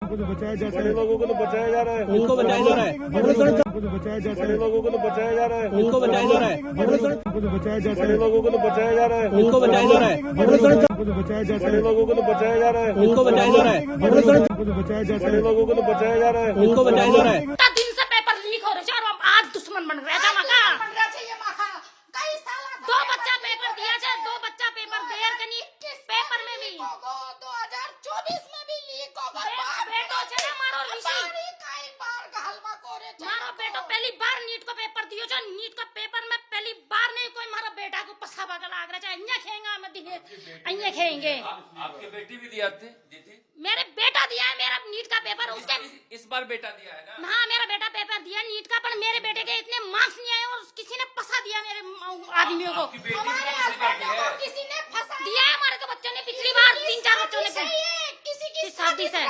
बचाया जा रहा है, बड़े लोगों को तो बचाया जा रहा है, उनको बचाया जा रहा है, बचाया जा रहा बड़े है, लोगों को तो बचाया जा रहा है, उनको बचाया जा रहा है, बचाया जा रहा बड़े है, लोगों को तो बचाया जा रहा है, उनको बचाया जा रहा है, बचाया जा रहा बड़े है, लोगों को तो बचाया जा रहा है, उनको बचाया जा रहा है, बचाया जा रहा बड़े है, लोगों को तो बचाया जा रहा है, उनको बचाया जा रहा है। दिन से पेपर लीक हो रहे और हम आज दुश्मन बन रहे दो बच्चा पेपर दिया जाए, दो बच्चा पेपर देर के नहीं पेपर में भी 2024 में भी लीक होगा बेटो चले मारो ऋषि मारो मारो बेटो पहली बार नीट को पेपर दियो जो नीट का पेपर में पहली बार नहीं कोई मारा बेटा को पसावा का लाग रहा है अन्य खेंगा मैं दिए अन्य खेंगे। आपकी बेटी भी दिया दी थी? मेरे बेटा दिया है मेरा नीट का पेपर उसके इस बार बेटा दिया है ना? हाँ मेरा बेटा पेपर दिया नीट का पर मेरे बेटे के इतने मार्क्स नहीं आए और किसी ने फंसा दिया मेरे आदमियों को। आपकी बेटी भी दूसरी बार दिया है? किसी ने फंसा दिया है हमारे को बच्चों ने पिछली बार 3-4 बच्चों ने किसी की शादी से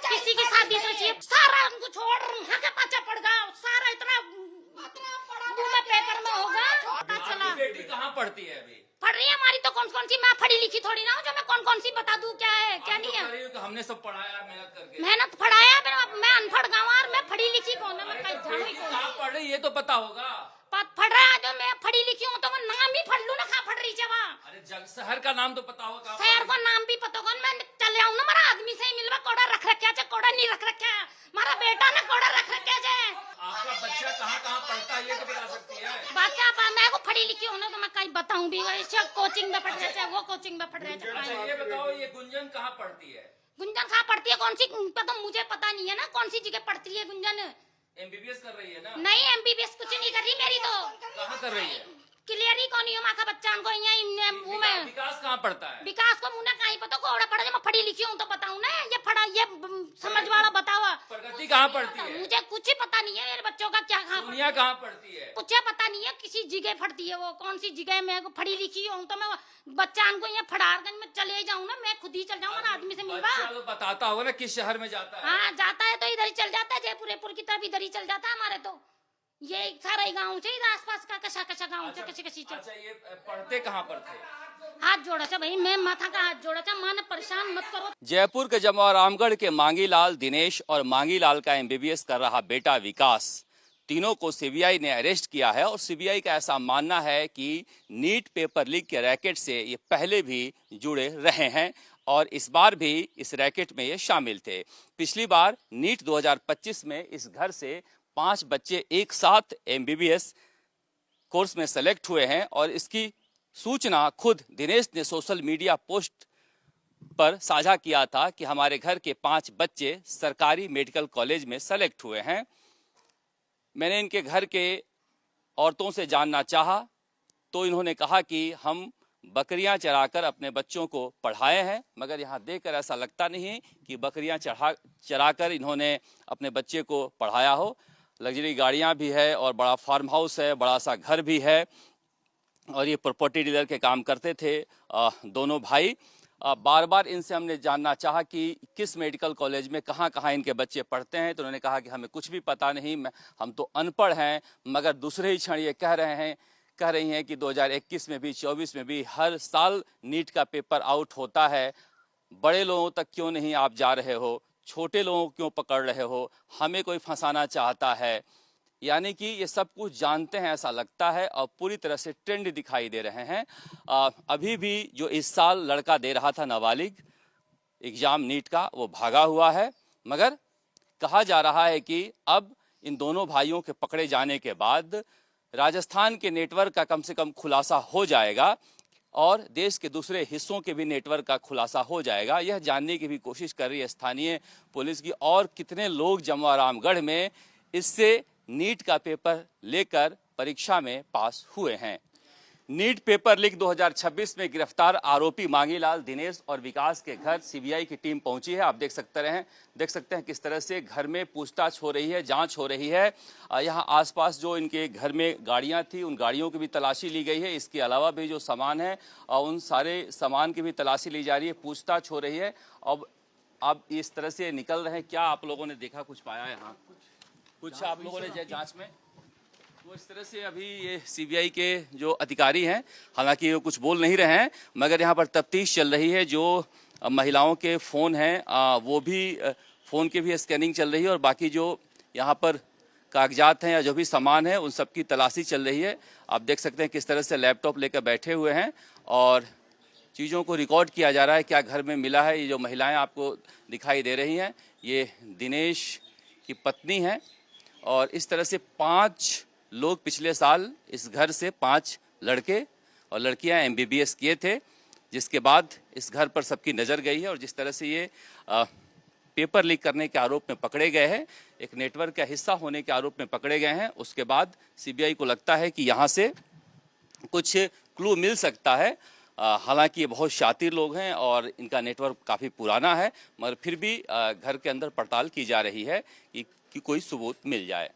किसी की शादी से चाहिए सारा उनको छोड़ वहाँ के पाचा पड़ गया सारा इतना मुंह में पेपर में होगा पता चला। आपकी बेटी कहाँ पढ़ती है अभी? पढ़ रही है हमारी तो कौन कौन सी मैं पढ़ी लिखी थोड़ी ना हूँ जो मैं कौन सी बता दूँ क्या है क्या नहीं है। तो हमने सब पढ़ाया मेहनत करके। मेहनत पढ़ाया मैं अनपढ़ गाँव और मैं पढ़ी लिखी कौन है मैं कहीं जानू ही कौन कहाँ पढ़ रही ये तो पता होगा। पढ़ रहा है जो मैं पढ़ी लिखी हूँ तो मैं नाम ही पढ़ लूँ ना कहाँ पढ़ रही जवा अरे जग शहर का नाम तो पता होगा। शहर को नाम भी पता होगा मैं चले आऊँ ना हमारा आदमी से ही मिलवा कोड़ा रख रखा है कोड़ा नहीं रख रखा है हमारा बेटा ने कोड़ा रख रखा है। आपका बच्चा कहाँ कहाँ पढ़ता है ये तो बता सकती है? बाकी मैं को पढ़ी लिखी हूँ ना तो मैं कहीं बताऊँ भी कोचिंग में पढ़ रहे थे वो कोचिंग में पढ़ रहे अच्छा थे। ये बताओ ये गुंजन कहाँ पढ़ती है? गुंजन कहाँ पढ़ती है कौन सी तो मुझे पता नहीं है ना कौन सी जगह पढ़ती है गुंजन। MBBS कर रही है ना? नहीं MBBS कुछ नहीं कर रही मेरी तो कहाँ कर रही है? क्लियर ही कौन है माँ का बच्चा को यहाँ विकास कहाँ पढ़ता है? विकास को मुन्ना कहीं पता कोड़ा पढ़ा मैं पढ़ी लिखी हूँ तो बताऊँ ना ये पढ़ा ये समझ वाला बतावा। प्रगति कहाँ पढ़ती है? मुझे कुछ ही पता नहीं है मेरे बच्चों का क्या कहाँ दुनिया कहाँ पढ़ती है? कुछ पता नहीं है किसी जगह पढ़ती है वो कौन सी जगह मैं पढ़ी लिखी हूँ तो मैं बच्चा को यहाँ फड़ारगंज में चले जाऊँ ना मैं खुद ही चल जाऊँ ना आदमी से मिलवा। बच्चा तो बताता होगा ना किस शहर में जाता है। हाँ जाता है तो इधर ही चल जाता है जयपुर की तरफ इधर ही चल जाता है हमारे तो ये सारा ही गाँव से इधर आसपास का कशा गाँव से कसी अच्छा ये पढ़ते कहाँ पर थे? हाथ जोड़ा था भाई मैं माथा का हाथ जोड़ा था मां परेशान मत करो। जयपुर के जमुआ रामगढ़ के मांगीलाल दिनेश और मांगीलाल का MBBS कर रहा बेटा विकास तीनों को CBI ने अरेस्ट किया है और CBI का ऐसा मानना है कि नीट पेपर लीक के रैकेट से ये पहले भी जुड़े रहे हैं और इस बार भी इस रैकेट में ये शामिल थे। पिछली बार नीट 2025 में इस घर से 5 बच्चे एक साथ MBBS कोर्स में सेलेक्ट हुए हैं और इसकी सूचना खुद दिनेश ने सोशल मीडिया पोस्ट पर साझा किया था कि हमारे घर के 5 बच्चे सरकारी मेडिकल कॉलेज में सेलेक्ट हुए हैं। मैंने इनके घर के औरतों से जानना चाहा तो इन्होंने कहा कि हम बकरियां चराकर अपने बच्चों को पढ़ाए हैं, मगर यहाँ देखकर ऐसा लगता नहीं कि बकरियां चराकर इन्होंने अपने बच्चे को पढ़ाया हो। लग्जरी गाड़ियां भी है और बड़ा फार्म हाउस है, बड़ा सा घर भी है और ये प्रॉपर्टी डीलर के काम करते थे दोनों भाई। बार बार इनसे हमने जानना चाहा कि किस मेडिकल कॉलेज में कहाँ कहाँ इनके बच्चे पढ़ते हैं तो उन्होंने कहा कि हमें कुछ भी पता नहीं, हम तो अनपढ़ हैं। मगर दूसरे ही क्षण ये कह रही हैं कि 2021 में भी 24 में भी हर साल नीट का पेपर आउट होता है। बड़े लोगों तक क्यों नहीं आप जा रहे हो, छोटे लोगों को क्यों पकड़ रहे हो, हमें कोई फंसाना चाहता है। यानी कि ये सब कुछ जानते हैं ऐसा लगता है और पूरी तरह से ट्रेंड दिखाई दे रहे हैं। अभी भी जो इस साल लड़का दे रहा था नाबालिग एग्जाम नीट का वो भागा हुआ है, मगर कहा जा रहा है कि अब इन दोनों भाइयों के पकड़े जाने के बाद राजस्थान के नेटवर्क का कम से कम खुलासा हो जाएगा और देश के दूसरे हिस्सों के भी नेटवर्क का खुलासा हो जाएगा। यह जानने की भी कोशिश कर रही है स्थानीय पुलिस की और कितने लोग जमुआ रामगढ़ में इससे नीट का पेपर लेकर परीक्षा में पास हुए हैं। नीट पेपर लीक 2026 में गिरफ्तार आरोपी मांगीलाल दिनेश और विकास के घर CBI की टीम पहुंची है। आप देख सकते हैं किस तरह से घर में पूछताछ हो रही है, जांच हो रही है। यहां आसपास जो इनके घर में गाड़ियां थी उन गाड़ियों की भी तलाशी ली गई है। इसके अलावा भी जो सामान है उन सारे सामान की भी तलाशी ली जा रही है, पूछताछ हो रही है। अब इस तरह से निकल रहे हैं। क्या आप लोगों ने देखा, कुछ पाया यहाँ, कुछ आप लोगों ने जांच में? वो इस तरह से अभी ये CBI के जो अधिकारी हैं, हालांकि वो कुछ बोल नहीं रहे हैं, मगर यहाँ पर तफ्तीश चल रही है। जो महिलाओं के फ़ोन हैं वो भी फ़ोन की भी स्कैनिंग चल रही है और बाकी जो यहाँ पर कागजात हैं या जो भी सामान है उन सब की तलाशी चल रही है। आप देख सकते हैं किस तरह से लैपटॉप लेकर बैठे हुए हैं और चीज़ों को रिकॉर्ड किया जा रहा है, क्या घर में मिला है। ये जो महिलाएं आपको दिखाई दे रही हैं ये दिनेश की पत्नी हैं और इस तरह से 5 लोग पिछले साल इस घर से 5 लड़के और लड़कियां MBBS किए थे, जिसके बाद इस घर पर सबकी नज़र गई है और जिस तरह से ये पेपर लीक करने के आरोप में पकड़े गए हैं, एक नेटवर्क का हिस्सा होने के आरोप में पकड़े गए हैं, उसके बाद CBI को लगता है कि यहाँ से कुछ क्लू मिल सकता है। हालांकि ये बहुत शातिर लोग हैं और इनका नेटवर्क काफ़ी पुराना है, मगर फिर भी घर के अंदर पड़ताल की जा रही है कि कोई सबूत मिल जाए।